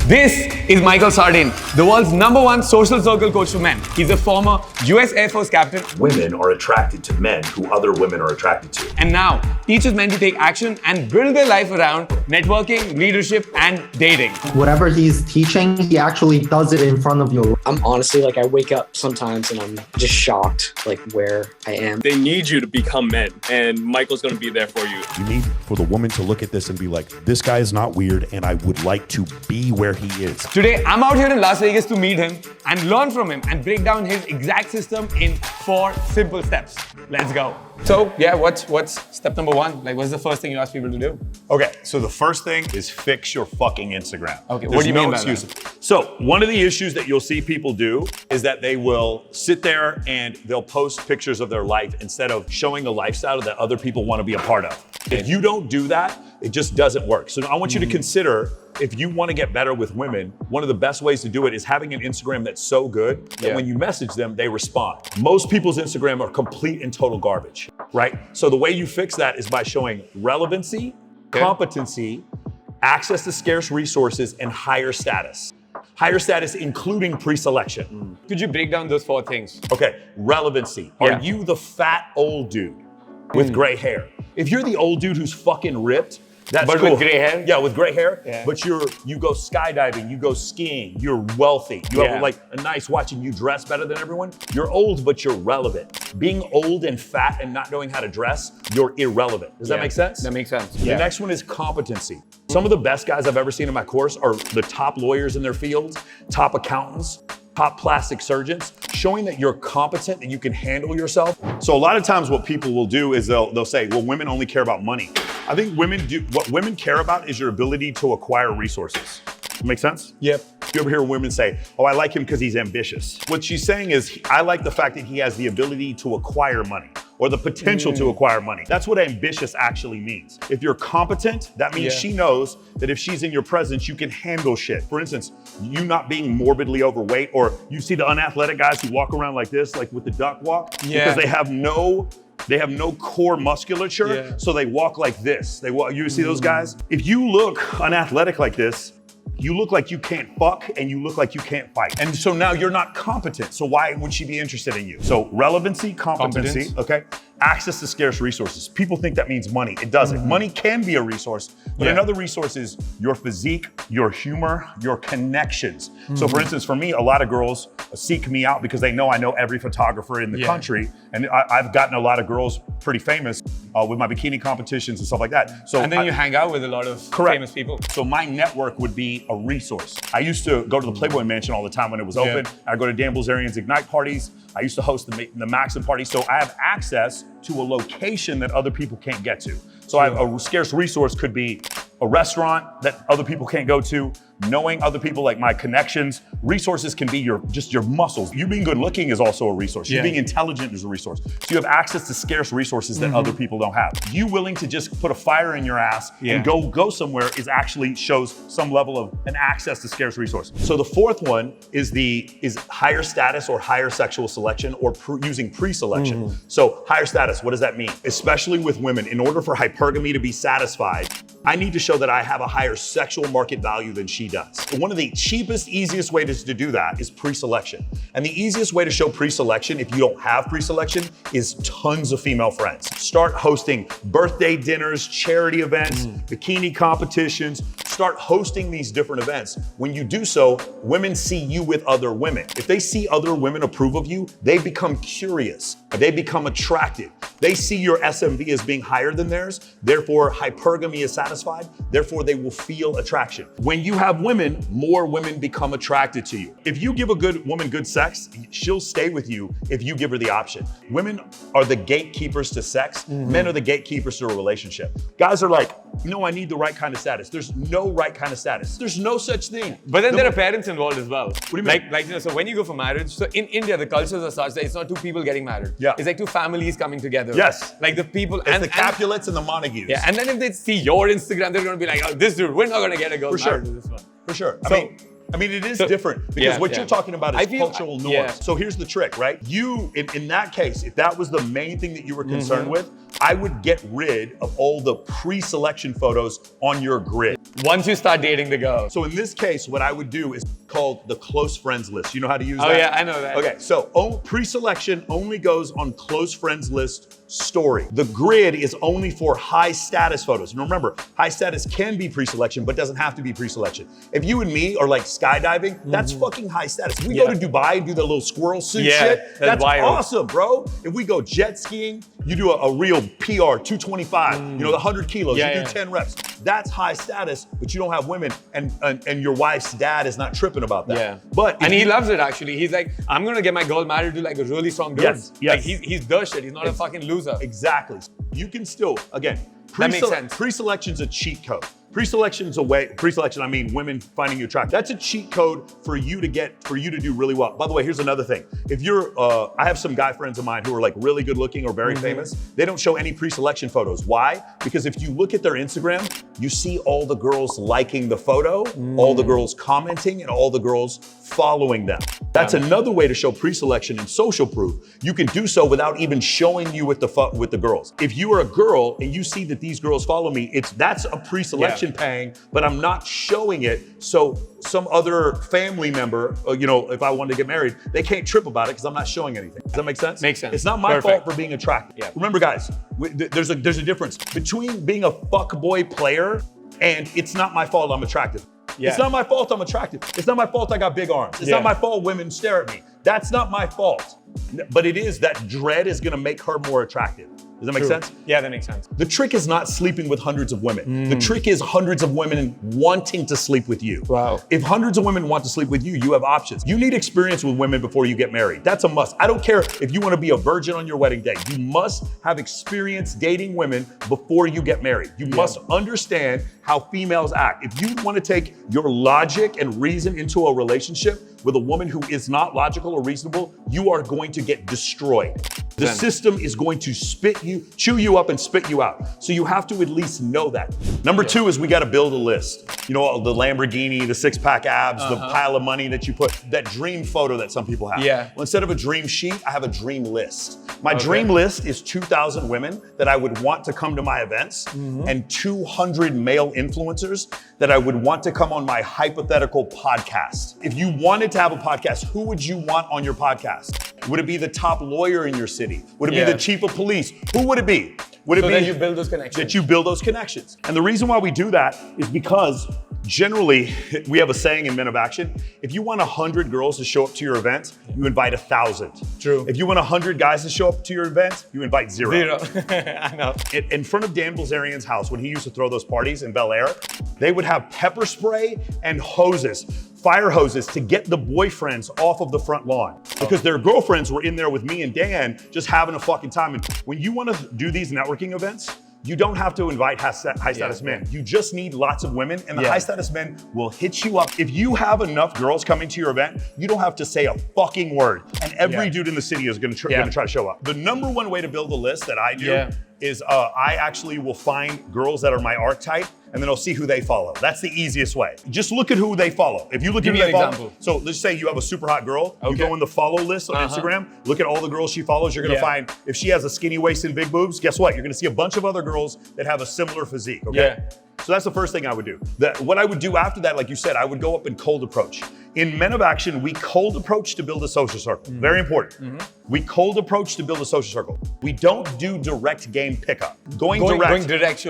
This is Michael Sartain, the world's #1 social circle coach for men. He's a former US Air Force captain. Women are attracted to men who other women are attracted to. And now teaches men to take action and build their life around networking, leadership, and dating. Whatever he's teaching, he actually does it in front of you. I'm honestly I wake up sometimes and I'm just shocked where I am. They need you to become men, and Michael's going to be there for you. You need for the woman to look at this and be like, this guy is not weird and I would like to be where he is. Today, I'm out here in Las Vegas to meet him and learn from him and break down his exact system in 4 simple steps. Let's go. So yeah, what's step number 1? What's the first thing you ask people to do? Okay, so the first thing is fix your fucking Instagram. Okay, what do you mean by that? So one of the issues that you'll see people do is that they will sit there and they'll post pictures of their life instead of showing a lifestyle that other people want to be a part of. If you don't do that, it just doesn't work. So I want you to consider, if you want to get better with women, one of the best ways to do it is having an Instagram that's so good that when you message them, they respond. Most people's Instagram are complete and total garbage, right? So the way you fix that is by showing relevancy, competency, access to scarce resources, and higher status. Higher status including pre-selection. Could you break down those 4 things? Okay, relevancy. Are you the fat old dude with gray hair? If you're the old dude who's fucking ripped, that's cool. With gray hair? Yeah, with gray hair. Yeah. But you go skydiving, you go skiing, you're wealthy. You have a nice watch and you dress better than everyone. You're old, but you're relevant. Being old and fat and not knowing how to dress, you're irrelevant. Does that make sense? That makes sense. The next one is competency. Some of the best guys I've ever seen in my course are the top lawyers in their fields, top accountants, top plastic surgeons, showing that you're competent, that you can handle yourself. So a lot of times what people will do is they'll say, well, women only care about money. I think what women care about is your ability to acquire resources. Make sense? Yep. You ever hear women say, oh, I like him because he's ambitious. What she's saying is, I like the fact that he has the ability to acquire money or the potential to acquire money. That's what ambitious actually means. If you're competent, that means she knows that if she's in your presence, you can handle shit. For instance, you not being morbidly overweight, or you see the unathletic guys who walk around like this, like with the duck walk, because they have no core musculature, so they walk like this. You see those guys? If you look unathletic like this, you look like you can't fuck and you look like you can't fight. And so now you're not competent. So why would she be interested in you? So relevancy, competency, okay? Access to scarce resources. People think that means money. It doesn't. Money can be a resource, but another resource is your physique, your humor, your connections. So for instance, for me, a lot of girls seek me out because they know I know every photographer in the country. And I've gotten a lot of girls pretty famous with my bikini competitions and stuff like that. So and then you hang out with a lot of famous people. So my network would be a resource. I used to go to the Playboy Mansion all the time when it was open. I'd go to Dan Bilzerian's Ignite parties. I used to host the Maxim party. So I have access to a location that other people can't get to. So I have a scarce resource could be a restaurant that other people can't go to, knowing other people, like my connections. Resources can be your muscles. You being good looking is also a resource. You being intelligent is a resource. So you have access to scarce resources that other people don't have. You willing to just put a fire in your ass and go somewhere actually shows some level of an access to scarce resource. So the 4th one is higher status or higher sexual selection or using pre-selection. So higher status, what does that mean? Especially with women, in order for hypergamy to be satisfied, I need to show that I have a higher sexual market value than she does. One of the cheapest, easiest ways to do that is pre-selection. And the easiest way to show pre-selection, if you don't have pre-selection, is tons of female friends. Start hosting birthday dinners, charity events, bikini competitions. Start hosting these different events. When you do so, women see you with other women. If they see other women approve of you, they become curious. They become attracted. They see your SMV as being higher than theirs. Therefore, hypergamy is satisfied. Therefore, they will feel attraction. When you have women, more women become attracted to you. If you give a good woman good sex, she'll stay with you if you give her the option. Women are the gatekeepers to sex. Men are the gatekeepers to a relationship. Guys are like, no, I need the right kind of status. There's no right kind of status. There's no such thing. But then there are parents involved as well. What do you mean? So when you go for marriage, so in India, the cultures are such that it's not 2 people getting married. It's like 2 families coming together. Yes. Like the people. It's the Capulets and the Montagues. And then if they see your Instagram, they're going to be like, oh, this dude, we're not going to get a girl married to this one. For sure. So I mean, it is different because what you're talking about is cultural norms. Yeah. So here's the trick, right? You, in that case, if that was the main thing that you were concerned with, I would get rid of all the pre-selection photos on your grid. Once you start dating the girl. So in this case, what I would do is called the close friends list. You know how to use that? Oh yeah, I know that. Okay, so pre-selection only goes on close friends list story. The grid is only for high status photos. And remember, high status can be pre-selection, but doesn't have to be pre-selection. If you and me are like skydiving, that's fucking high status. If we go to Dubai, do the little squirrel suit shit, that's awesome, bro. If we go jet skiing, you do a real PR 225, you know, the 100 kilos, you do 10 reps. That's high status, but you don't have women, and your wife's dad is not tripping about that. Yeah. But he loves it actually. He's like, I'm gonna get my girl married to like a really strong dude. Yes. Like he's the shit. He's not a fucking loser. Exactly. You can still, again, That makes sense. Pre-selection's a cheat code. Pre-selection's a way, pre-selection, I mean women finding you attractive. That's a cheat code for you to do really well. By the way, here's another thing. If you're, I have some guy friends of mine who are like really good looking or very famous. They don't show any pre-selection photos. Why? Because if you look at their Instagram, you see all the girls liking the photo, all the girls commenting, and all the girls following them. That's another way to show pre-selection and social proof. You can do so without even showing you with the girls. If you are a girl and you see that these girls follow me, that's a pre-selection paying, but I'm not showing it. So some other family member, you know, if I wanted to get married, they can't trip about it because I'm not showing anything. Does that make sense? Makes sense. It's not my fault for being attractive. Yeah. Remember, guys, there's a difference between being a fuckboy player and it's not my fault I'm attractive. Yeah. It's not my fault I'm attractive. It's not my fault I got big arms. It's not my fault women stare at me. That's not my fault. But it is that dread is gonna make her more attractive. Does that make sense? Yeah, that makes sense. The trick is not sleeping with hundreds of women. The trick is hundreds of women wanting to sleep with you. Wow. If hundreds of women want to sleep with you, you have options. You need experience with women before you get married. That's a must. I don't care if you want to be a virgin on your wedding day. You must have experience dating women before you get married. You must understand how females act. If you want to take your logic and reason into a relationship with a woman who is not logical or reasonable, you are going to get destroyed. The system is going to chew you up and spit you out. So you have to at least know that. Number two is we got to build a list. You know, the Lamborghini, the six-pack abs, the pile of money that you put, that dream photo that some people have. Yeah. Well, instead of a dream sheet, I have a dream list. My dream list is 2,000 women that I would want to come to my events and 200 male influencers that I would want to come on my hypothetical podcast. If you wanted to have a podcast, who would you want on your podcast? Would it be the top lawyer in your city? Would it be the chief of police? Who would it be? Would it be that you build those connections? That you build those connections. And the reason why we do that is because generally, we have a saying in Men of Action, if you want 100 girls to show up to your event, you invite 1,000. True. If you want 100 guys to show up to your event, you invite zero. I know. In front of Dan Bilzerian's house, when he used to throw those parties in Bel Air, they would have pepper spray and hoses, fire hoses, to get the boyfriends off of the front lawn because their girlfriends were in there with me and Dan just having a fucking time. And when you want to do these networking events, you don't have to invite high status men. You just need lots of women, and the high status men will hit you up. If you have enough girls coming to your event, you don't have to say a fucking word, and every dude in the city is gonna try to show up. The number one way to build a list that I do is I actually will find girls that are my archetype, and then I'll see who they follow. That's the easiest way. Just look at who they follow. If you look at who they follow, so let's say you have a super hot girl, you go in the follow list on Instagram, look at all the girls she follows, you're gonna find, if she has a skinny waist and big boobs, guess what? You're gonna see a bunch of other girls that have a similar physique, okay? So that's the first thing I would do. What I would do after that, like you said, I would go up and cold approach. In Men of Action, we cold approach to build a social circle. Very important. We cold approach to build a social circle. We don't do direct game pickup. Going direct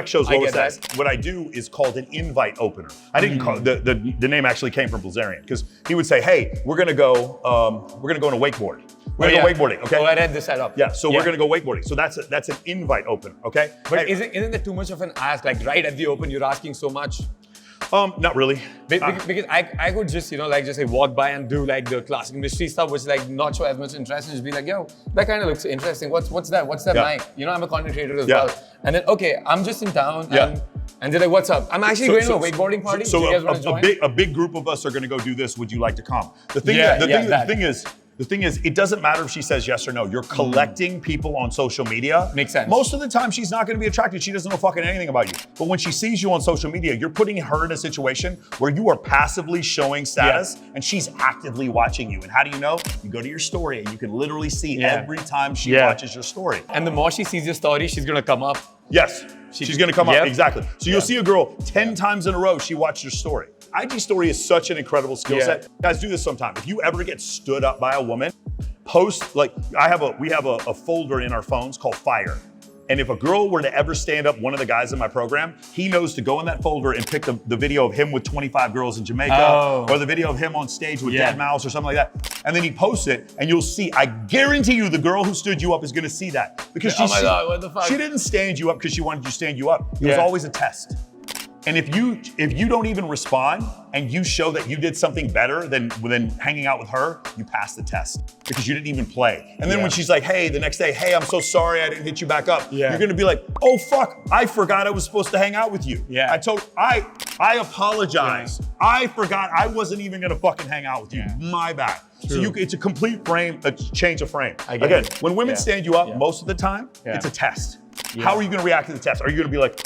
shows lower status. What I do is called an invite opener. I didn't call the name actually came from Bilzerian because he would say, "Hey, we're gonna go on a wakeboard. We're gonna go wakeboarding, okay? Oh, I read the setup. Yeah, so we're gonna go wakeboarding. So that's an invite opener, okay? But isn't that too much of an ask? Like right at the open, you're asking so much. Not really. Because I could just, just say walk by and do like the classic mystery stuff, which like not show as much interest and just be like, yo, that kind of looks interesting. What's that? What's that mic? I'm a content creator as well. And then, okay, I'm just in town and they're like, what's up? I'm actually going to a wakeboarding party. So you guys want to join? a big group of us are gonna go do this. Would you like to come? The thing is, The thing is, it doesn't matter if she says yes or no. You're collecting people on social media. Makes sense. Most of the time, she's not gonna be attracted. She doesn't know fucking anything about you. But when she sees you on social media, you're putting her in a situation where you are passively showing status and she's actively watching you. And how do you know? You go to your story and you can literally see every time she watches your story. And the more she sees your story, she's gonna come up. Yes, she's gonna come up, exactly. So you'll see a girl 10 times in a row, she watched your story. IG story is such an incredible skill set. Guys, do this sometime. If you ever get stood up by a woman, post, like we have a folder in our phones called Fire. And if a girl were to ever stand up one of the guys in my program, he knows to go in that folder and pick the video of him with 25 girls in Jamaica, or the video of him on stage with Dead Mouse or something like that. And then he posts it and you'll see, I guarantee you the girl who stood you up is gonna see that. Because oh my God, what the fuck? She didn't stand you up because she wanted to stand you up. It was always a test. And if you don't even respond and you show that you did something better than hanging out with her, you pass the test because you didn't even play. And then when she's like, hey, the next day, hey, I'm so sorry I didn't hit you back up. You're gonna be like, oh fuck, I forgot I was supposed to hang out with you. I apologize. I forgot I wasn't even gonna fucking hang out with you. My bad. True. So it's a complete change of frame. Again, when women stand you up, most of the time, it's a test. How are you gonna react to the test? Are you gonna be like,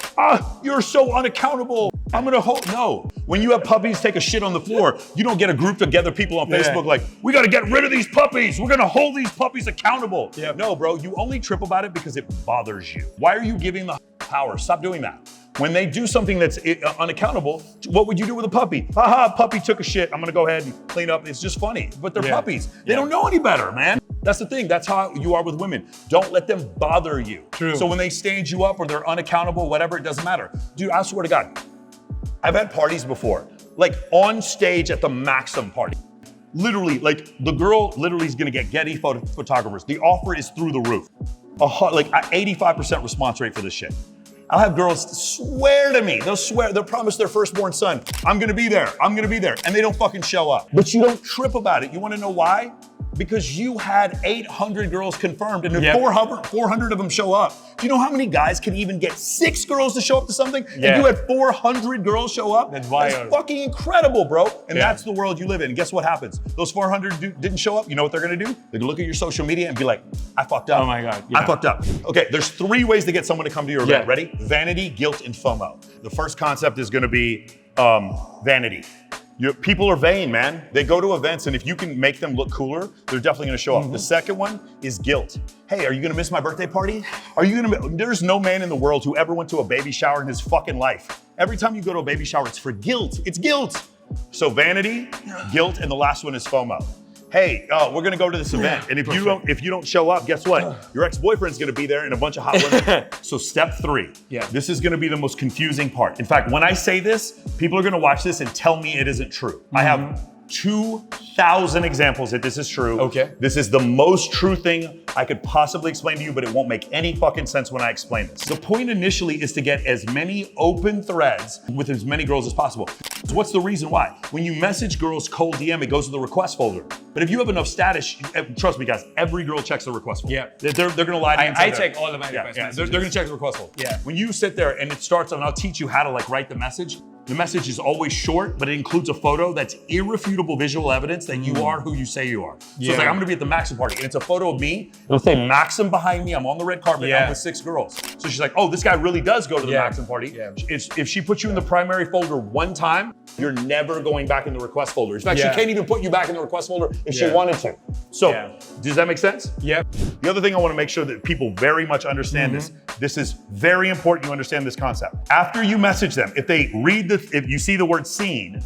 you're so unaccountable, I'm gonna hold? No. When you have puppies take a shit on the floor, you don't get a group together people on Facebook like, we gotta get rid of these puppies. We're gonna hold these puppies accountable. No, bro, you only trip about it because it bothers you. Why are you giving the power? Stop doing that. When they do something that's unaccountable, what would you do with a puppy? Haha, puppy took a shit. I'm gonna go ahead and clean up. It's just funny, but they're puppies. They don't know any better, man. That's the thing. That's how you are with women. Don't let them bother you. True. So when they stand you up or they're unaccountable, whatever, it doesn't matter. Dude, I swear to God, I've had parties before, like on stage at the Maxim party. Literally, like the girl literally is gonna get Getty photographers. The offer is through the roof. Like 85% response rate for this shit. I'll have girls swear to me, they'll promise their firstborn son, I'm gonna be there, and they don't fucking show up. But you don't trip about it. You wanna know why? Because you had 800 girls confirmed and 400 of them show up. Do you know how many guys can even get 6 girls to show up to something? And you had 400 girls show up? That's fucking incredible, bro. And that's the world you live in. And guess what happens? Those 400 didn't show up, you know what they're gonna do? They're gonna look at your social media and be like, I fucked up. Oh my God. I fucked up. Okay, there's 3 ways to get someone to come to your event. Ready? Vanity, guilt, and FOMO. The first concept is gonna be vanity. People are vain, man. They go to events, and if you can make them look cooler, they're definitely gonna show up. The second one is guilt. Hey, are you gonna miss my birthday party? There's no man in the world who ever went to a baby shower in his fucking life. Every time you go to a baby shower, it's for guilt. It's guilt. So vanity, guilt, and the last one is FOMO. Hey, we're gonna go to this event, and if you don't show up, guess what? Your ex-boyfriend's gonna be there and a bunch of hot women. So step 3, this is gonna be the most confusing part. In fact, when I say this, people are gonna watch this and tell me it isn't true. I have 2,000 examples that this is true. Okay. This is the most true thing I could possibly explain to you, but it won't make any fucking sense when I explain this. The point initially is to get as many open threads with as many girls as possible. So what's the reason why? When you message girls cold DM, it goes to the request folder. But if you have enough status, trust me guys, every girl checks the request folder. They're gonna lie to you. I check all of my request messages. They're gonna check the request folder. When you sit there and it starts, and I'll teach you how to like write the message. The message is always short, but it includes a photo that's irrefutable visual evidence that you are who you say you are. So it's like, I'm gonna be at the Maxim party, and it's a photo of me. It'll say Maxim behind me, I'm on the red carpet, I'm with 6 girls. So she's like, oh, this guy really does go to the Maxim party. If she puts you in the primary folder one time, you're never going back in the request folder. In fact, she can't even put you back in the request folder if she wanted to. So, does that make sense? Yep. The other thing I wanna make sure that people very much understand this is very important you understand this concept. After you message them, if they read if you see the word seen,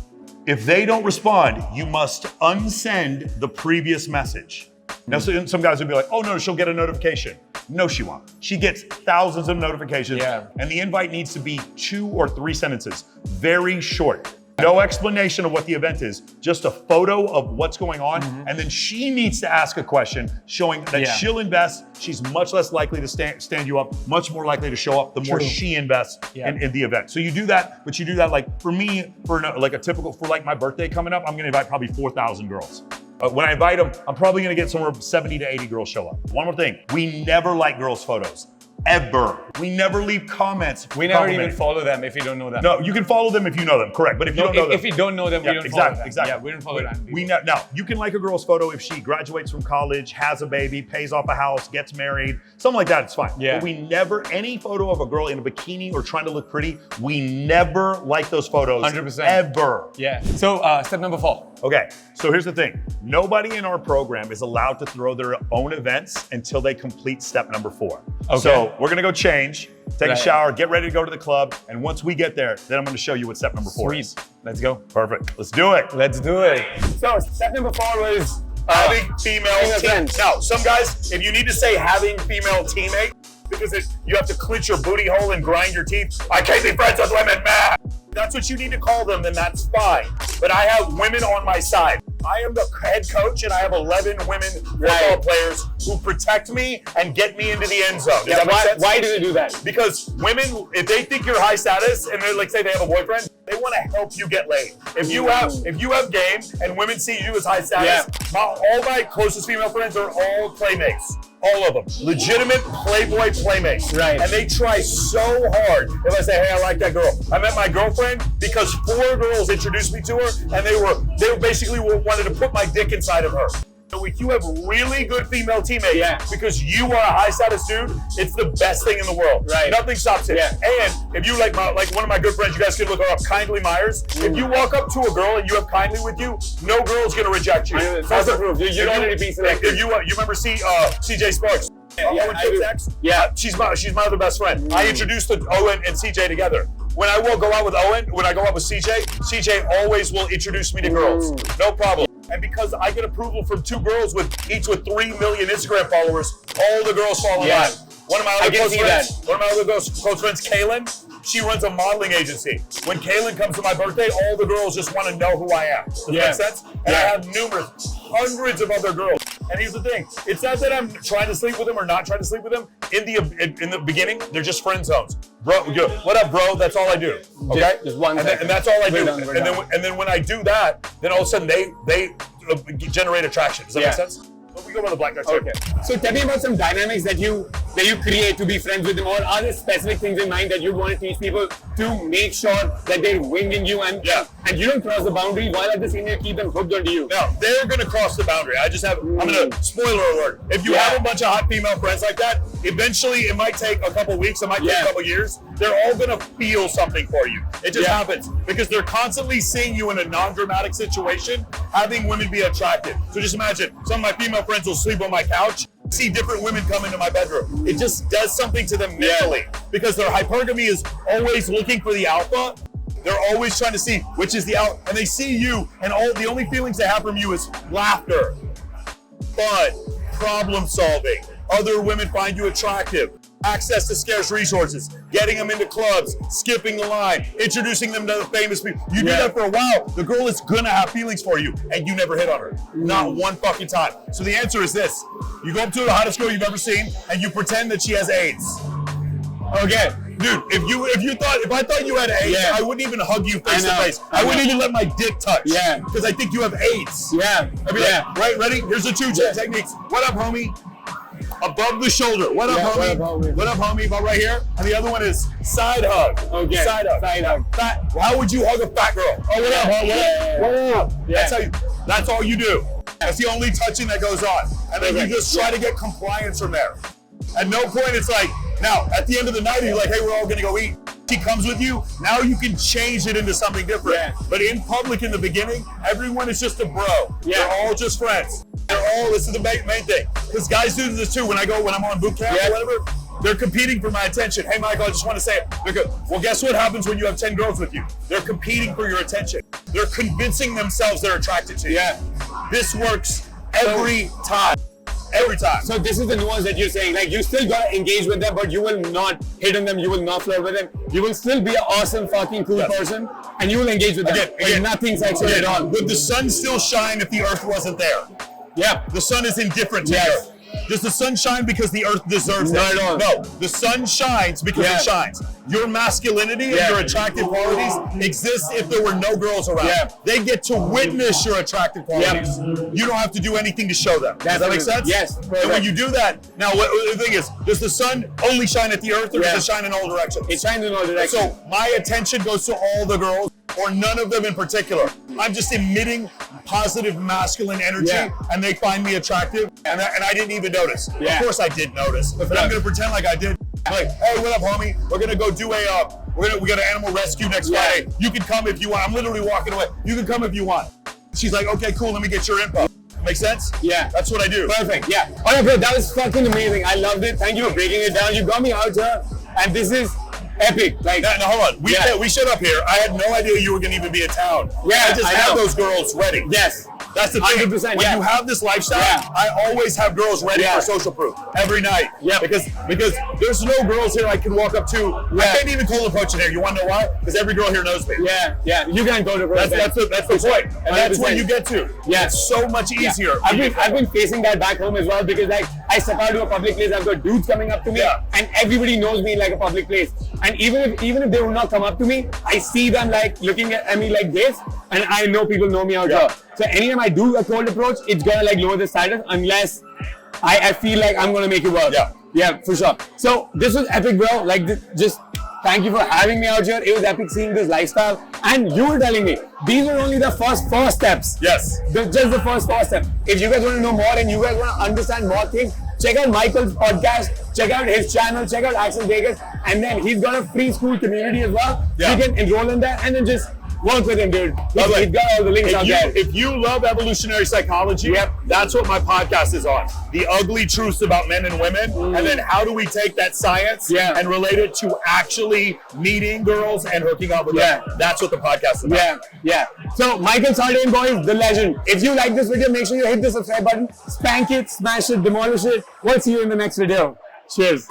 if they don't respond, you must unsend the previous message. Now, some guys would be like, oh no, she'll get a notification. No, she won't. She gets thousands of notifications, and the invite needs to be 2 or 3 sentences, very short. No explanation of what the event is, just a photo of what's going on, and then she needs to ask a question showing that she'll invest. She's much less likely to stand you up, much more likely to show up the more she invests in the event. So you do that, but you do that like for me, for like a typical, for like my birthday coming up, I'm gonna invite probably 4,000 girls. When I invite them, I'm probably gonna get somewhere 70 to 80 girls show up. One more thing, we never like girls' photos. ever. We never leave comments. We never even follow them if you don't know them. No, you can follow them if you know them, correct. But if you don't know them. If we don't know them, we don't follow them. Exactly. Yeah, we don't follow them. Now, you can like a girl's photo if she graduates from college, has a baby, pays off a house, gets married, something like that, it's fine. Yeah. But we never, any photo of a girl in a bikini or trying to look pretty, we never like those photos. 100%. Ever. Yeah. So step number 4. Okay, so here's the thing. Nobody in our program is allowed to throw their own events until they complete step number 4. Okay. So we're gonna go change, take a shower, get ready to go to the club, and once we get there, then I'm gonna show you what step number 4 is. Let's go. Perfect, let's do it. Let's do it. So step number 4 was Having female friends. Now, some guys, if you need to say having female teammates, because you have to clench your booty hole and grind your teeth, I can't be friends with women, man. That's what you need to call them, then that's fine. But I have women on my side. I am the head coach, and I have 11 women football players who protect me and get me into the end zone. Does that make sense? Why do they do that? Because women, if they think you're high status and they're like, say they have a boyfriend, they want to help you get laid. If you have game and women see you as high status, all my closest female friends are all playmates. All of them. Legitimate Playboy playmates. Right. And they try so hard if I say, hey, I like that girl. I met my girlfriend because 4 girls introduced me to her, and they basically wanted to put my dick inside of her. So if you have really good female teammates, because you are a high status dude, it's the best thing in the world. Right. Nothing stops it. Yeah. And if you like one of my good friends, you guys can look her up, Kindly Myers. If you walk up to a girl and you have Kindly with you, no girl's gonna reject you. That's the proof. You don't need to be selective. If you remember CJ Sparks? Owen Kidd's ex? Yeah. She's my other best friend. I introduced Owen and CJ together. When I will go out with Owen, when I go out with CJ always will introduce me to girls. No problem. And because I get approval from 2 girls each with 3 million Instagram followers, all the girls fall in line. One of my other close friends, Kaylin, she runs a modeling agency. When Kaylin comes to my birthday, all the girls just want to know who I am. Does that make sense? And I have hundreds of other girls. And here's the thing, it's not that I'm trying to sleep with them or not trying to sleep with them. In the beginning, they're just friend zones. Bro, what up, bro? That's all I do. Okay? Just one and that's all I do. And then when I do that, then all of a sudden they generate attraction. Does that make sense? We go by the black guy too. Okay. So tell me about some dynamics that you create to be friends with them, or are there specific things in mind that you want to teach people to make sure that they're winging you and you don't cross the boundary while at the same time keep them hooked onto you? No, they're gonna cross the boundary. I'm gonna spoiler alert. If you have a bunch of hot female friends like that, eventually it might take a couple weeks, it might take a couple years. They're all gonna feel something for you. It just happens because they're constantly seeing you in a non-dramatic situation, having women be attracted. So just imagine, some of my female friends will sleep on my couch, see different women come into my bedroom. It just does something to them mentally because their hypergamy is always looking for the alpha. They're always trying to see which is the alpha, and they see you, and the only feelings they have from you is laughter, fun, problem solving. Other women find you attractive. Access to scarce resources, getting them into clubs, skipping the line, introducing them to the famous people. You do that for a while, the girl is gonna have feelings for you, and you never hit on her. Not one fucking time. So the answer is this. You go up to the hottest girl you've ever seen, and you pretend that she has AIDS. Okay. Dude, if I thought you had AIDS, I wouldn't even hug you face to face. I wouldn't even let my dick touch. Yeah. Because I think you have AIDS. Yeah. I'd be like, right, ready? Here's the 2 techniques. What up, homie? Above the shoulder. What up, homie? What up, homie? About right here. And the other one is side hug. Okay. Side hug. Side hug. Fat. How would you hug a fat girl? Oh, what up, homie? What up? Yeah. That's all you do. That's the only touching that goes on. And then you just try to get compliance from there. At no point it's like, now, at the end of the night, you're like, hey, we're all gonna go eat. She comes with you, now you can change it into something different. Yeah. But in public in the beginning, everyone is just a bro. Yeah. They're all just friends. This is the main thing. Because guys do this too, when I'm on boot camp or whatever, they're competing for my attention. Hey, Michael, I just want to say it. Well, guess what happens when you have 10 girls with you? They're competing for your attention. They're convincing themselves they're attracted to you. Yeah. This works every time. Every time. So this is the nuance that you're saying. Like, you still gotta engage with them, but you will not hit on them. You will not flirt with them. You will still be an awesome, fucking cool person, and you will engage with them. Again, nothing sexual at all. Would the sun still shine if the earth wasn't there? Yeah. The sun is indifferent to you. Does the sun shine because the earth deserves Not it? at all. No, the sun shines because Yeah. it shines. Your masculinity and Yeah. your attractive qualities exist if there were no girls around. Yeah. They get to witness your attractive qualities. You don't have to do anything to show them. Does that make sense? Yes. And when you do that, now the thing is, does the sun only shine at the earth, or does it shine in all directions? It shines in all directions. So my attention goes to all the girls, or none of them in particular. I'm just emitting positive masculine energy, Yeah. and they find me attractive, and I didn't even notice. Yeah. Of course I did notice, but I'm gonna pretend like I did. Like, hey, what up, homie? We're gonna go do we got an animal rescue next Yeah. Friday. You can come if you want. I'm literally walking away. You can come if you want. She's like, okay, cool. Let me get your info. Make sense? Yeah. That's what I do. Perfect. Yeah. All right, bro. That was fucking amazing. I loved it. Thank you for breaking it down. You got me out here, and this is epic. Like, No, hold on. We shut up here. I had no idea you were gonna even be in town. Yeah, I just I have know. those girls ready. yes. That's the thing. 100%, when yeah. you have this lifestyle, Yeah. I always have girls ready Yeah. for social proof every night. Yep. Because there's no girls here I can walk up to. I Yeah. can't even call them poaching here. You want to know why? Because every girl here knows me. Yeah. You can go to That's the point, and that's where 100%. you get to. Yeah. It's so much easier. I've been facing that back home as well, because like I step out to a public place, I've got dudes coming up to me, Yeah. and everybody knows me in like a public place. And even if they will not come up to me, I see them like looking at me like this, and I know people know me out Yeah. here. So anytime I do a cold approach, it's gonna like lower the status unless I feel like I'm gonna make it work. Yeah, for sure. So this was epic, bro. Like just thank you for having me out here. It was epic seeing this lifestyle. And you were telling me these were only the first 4 steps. Yes. Just the first 4 steps. If you guys want to know more and you guys want to understand more things, check out Michael's podcast, check out his channel, check out Axel Vegas, and then he's got a free school community as well. Yeah. You can enroll in there and then just work with him, dude. He's got all the links out there. If you love evolutionary psychology, Yep. that's what my podcast is on. The ugly truths about men and women, and then how do we take that science and relate it to actually meeting girls and hooking up with them. That's what the podcast is about. Yeah. So Michael Sartain, boys, the legend. If you like this video, make sure you hit the subscribe button, spank it, smash it, demolish it. We'll see you in the next video. Cheers.